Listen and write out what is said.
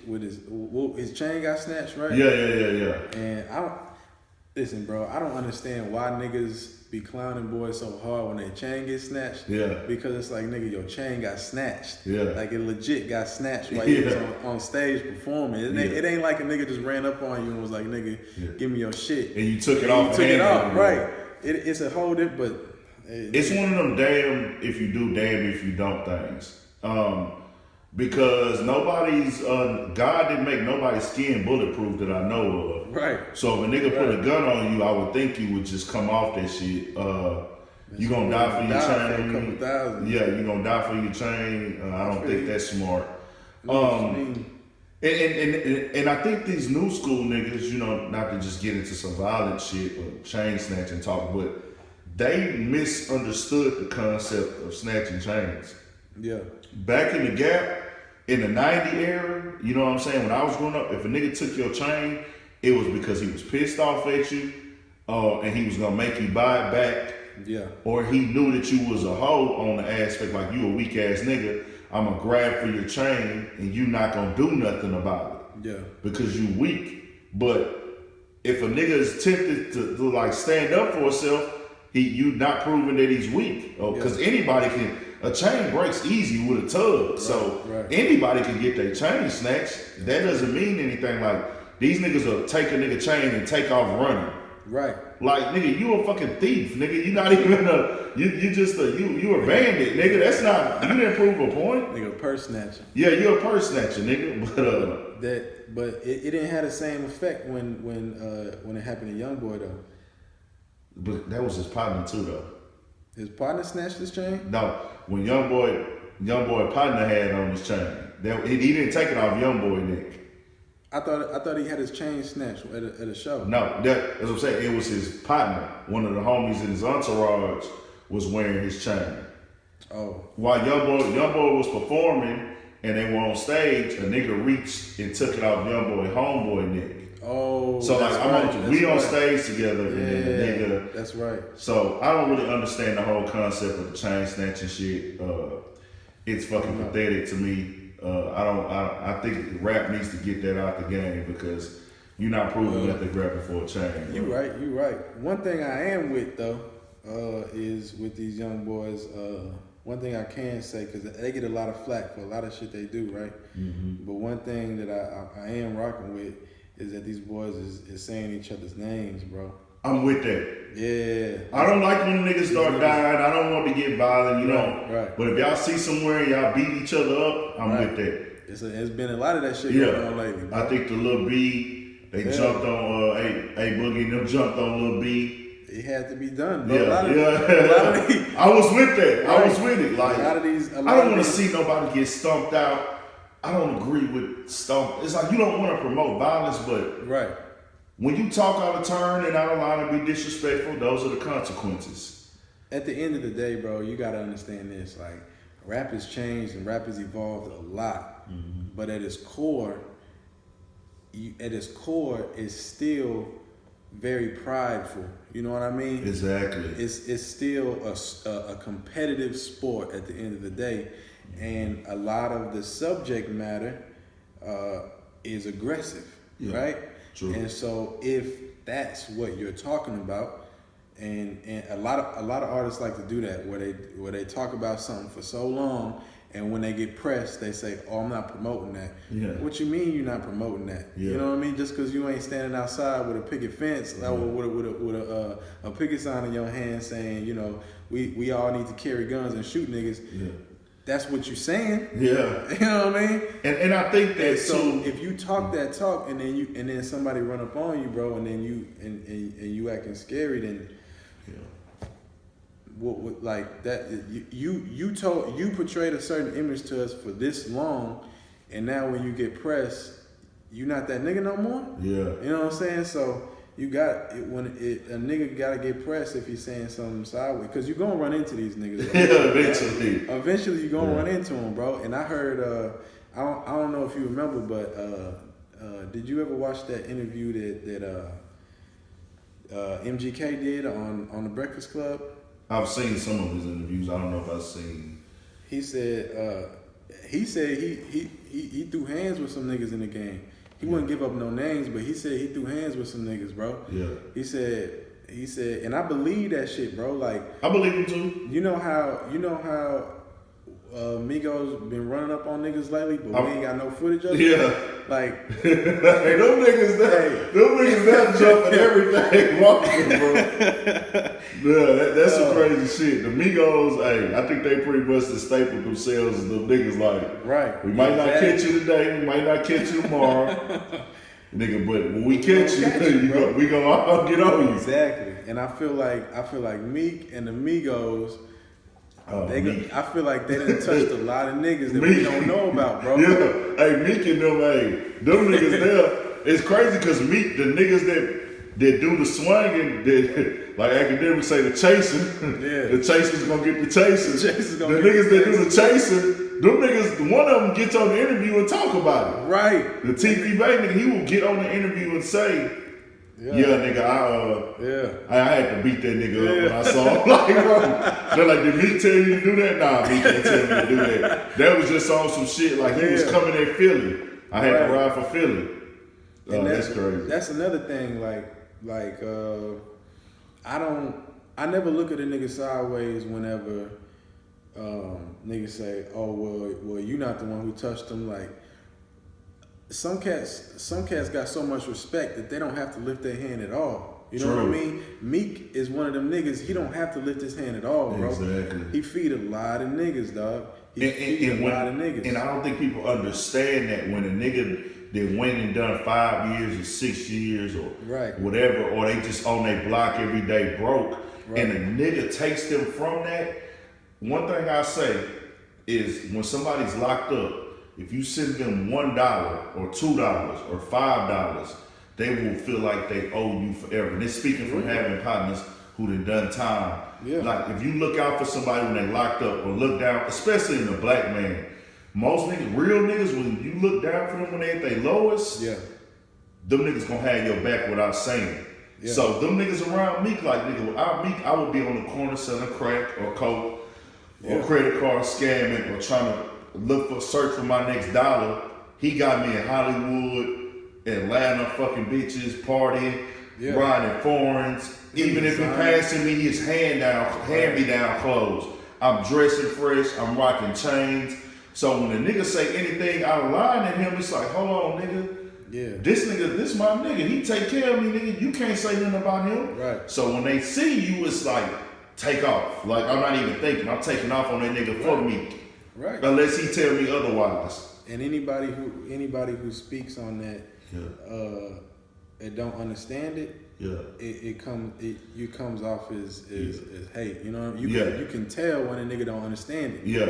with his chain got snatched, right? Yeah. And listen, bro. I don't understand why niggas be clowning boys so hard when their chain gets snatched. Yeah. Because it's like, nigga, your chain got snatched. Yeah. Like it legit got snatched while you was on stage performing. It ain't like a nigga just ran up on you and was like, nigga, give me your shit. And you took it off. You took it off, right? It's a whole different, but it's one of them damn if you do, damn if you don't things. Because nobody's God didn't make nobody's skin bulletproof that I know of. Right. So if a nigga put a gun on you, I would think you would just come off that shit. You gonna die for your chain. For a couple thousand. Yeah, you gonna die for your chain. I don't think that's smart. And I think these new school niggas, you know, not to just get into some violent shit or chain snatching talk, but they misunderstood the concept of snatching chains. Yeah. Back in the Gap, in the 90 era, you know what I'm saying? When I was growing up, if a nigga took your chain, it was because he was pissed off at you, and he was gonna make you buy it back. Yeah. Or he knew that you was a hoe on the aspect, like you a weak ass nigga. I'm gonna grab for your chain and you not gonna do nothing about it. Yeah. Because you weak. But if a nigga is tempted to like stand up for himself, you not proving that he's weak. Because anybody can. A chain breaks easy with a tug, so anybody can get their chain snatched. That doesn't mean anything. Like these niggas will take a nigga chain and take off running. Right. Like nigga, you a fucking thief, nigga. You not even you a bandit, nigga. That's not, you didn't prove a point. Nigga, purse snatcher. Yeah, you a purse snatcher, nigga. But it didn't have the same effect when it happened to Youngboy though. But that was his partner too though. His partner snatched his chain? No, when Youngboy partner had on his chain, he didn't take it off Youngboy neck. I thought he had his chain snatched at a show. No, that's what I'm saying. It was his partner. One of the homies in his entourage was wearing his chain. Oh. While Youngboy was performing and they were on stage, a nigga reached and took it off Youngboy homeboy neck. Oh, so like we on stage together, and then the nigga. That's right. So I don't really understand the whole concept of the chain snatching shit. It's fucking pathetic to me. I think rap needs to get that out the game because you're not proving that they're rapping for a chain. You right. One thing I am with though is with these young boys. One thing I can say, because they get a lot of flack for a lot of shit they do, right? Mm-hmm. But one thing that I am rocking with is that these boys is saying each other's names, bro. I'm with that. Yeah. I don't like when niggas start dying. I don't want to get violent, you know. Right. But if y'all see somewhere and y'all beat each other up, I'm with that. It's been a lot of that shit going on lately, bro. I think the Lil B, they jumped on, A Boogie and them jumped on Lil B. It had to be done, bro. I was with that. Right. I was with it. Like, I don't want to see nobody get stomped out. I don't agree with stomp. It's like you don't want to promote violence, but when you talk out of turn and out of line and be disrespectful, those are the consequences. At the end of the day, bro, you got to understand this. Like, rap has changed and rap has evolved a lot. Mm-hmm. But at its core, it's still very prideful. You know what I mean? Exactly. It's still a competitive sport at the end of the day. And a lot of the subject matter is aggressive, right? True. And so if that's what you're talking about, and a lot of artists like to do that, where they talk about something for so long, and when they get pressed, they say, "Oh, I'm not promoting that." Yeah. What you mean you're not promoting that? Yeah. You know what I mean? Just because you ain't standing outside with a picket fence or with a picket sign in your hand saying, you know, we all need to carry guns and shoot niggas. Yeah. That's what you're saying. Yeah. You know what I mean? And I think that so if you talk that talk and then somebody run up on you, bro, and then you acting scary, then what like that you portrayed a certain image to us for this long, and now when you get pressed, you not that nigga no more. Yeah. You know what I'm saying? So you got it when a nigga gotta get pressed if he's saying something sideways, because you're gonna run into these niggas. Eventually. Eventually you're gonna run into them, bro. And I heard I don't know if you remember, but did you ever watch that interview that MGK did on the Breakfast Club? I've seen some of his interviews. I don't know if I've seen. He said he said he threw hands with some niggas in the game. He wouldn't give up no names, but he said he threw hands with some niggas, bro. Yeah. He said, and I believe that shit, bro. Like, I believe him too. You know how Migos been running up on niggas lately, but we ain't got no footage of it. Yeah. Like, hey, them niggas that jumping everything walking, bro. Yeah, that's some crazy shit. The Migos, hey, I think they pretty much stapled themselves as them niggas. Like, right, we might not catch you today, we might not catch you tomorrow, nigga. But when we catch you, we gonna all get on you. Exactly. And I feel like Meek and the Migos. I feel like they done touched a lot of niggas that we don't know about, bro. Yeah, hey, Meek and them niggas there. It's crazy because Meek, the niggas that do the swinging, that like academics say the chasing, the chasers gonna get the chasing. The niggas that do the chasing, them niggas, one of them gets on the interview and talk about it. Right. The TV Bay nigga, he will get on the interview and say, yeah, nigga, I had to beat that nigga up when I saw him. Like, bro, they're like, did Meek tell you to do that? Nah, Meek didn't tell me to do that. That was just on some shit like he was coming at Philly. I had to ride for Philly. That's crazy. That's another thing. I never look at a nigga sideways whenever niggas say, oh well, you not the one who touched him. Like, some cats got so much respect that they don't have to lift their hand at all. You know what I mean? Meek is one of them niggas. He don't have to lift his hand at all, bro. Exactly. He feed a lot of niggas, dog. He feed a lot of niggas. And I don't think people understand that when a nigga that went and done 5 years or 6 years or whatever, or they just on their block every day broke, and a nigga takes them from that. One thing I say is when somebody's locked up, if you send them $1 or $2 or $5, they will feel like they owe you forever. And it's speaking from having partners who done time. Yeah. Like, if you look out for somebody when they locked up or look down, especially in the black man, most niggas, real niggas, when you look down for them when they at their lowest, them niggas gonna have your back without saying. Yeah. So them niggas around Meek, like, nigga, without Meek, I would be on the corner selling crack or coke or credit card scamming or trying to search for my next dollar. He got me in Hollywood, Atlanta, fucking bitches, partying, riding foreigns. Even if he passing me his hand-me-down clothes, I'm dressing fresh, I'm rocking chains. So when a nigga say anything out of line at him, it's like, hold on, nigga. Yeah. This my nigga. He take care of me, nigga. You can't say nothing about him. Right. So when they see you, it's like, take off. Like, I'm not even thinking. I'm taking off on that nigga for me. Right. Unless he tell me otherwise. And anybody who speaks on that and don't understand it, it comes off as hate. You know, you can tell when a nigga don't understand it. Yeah.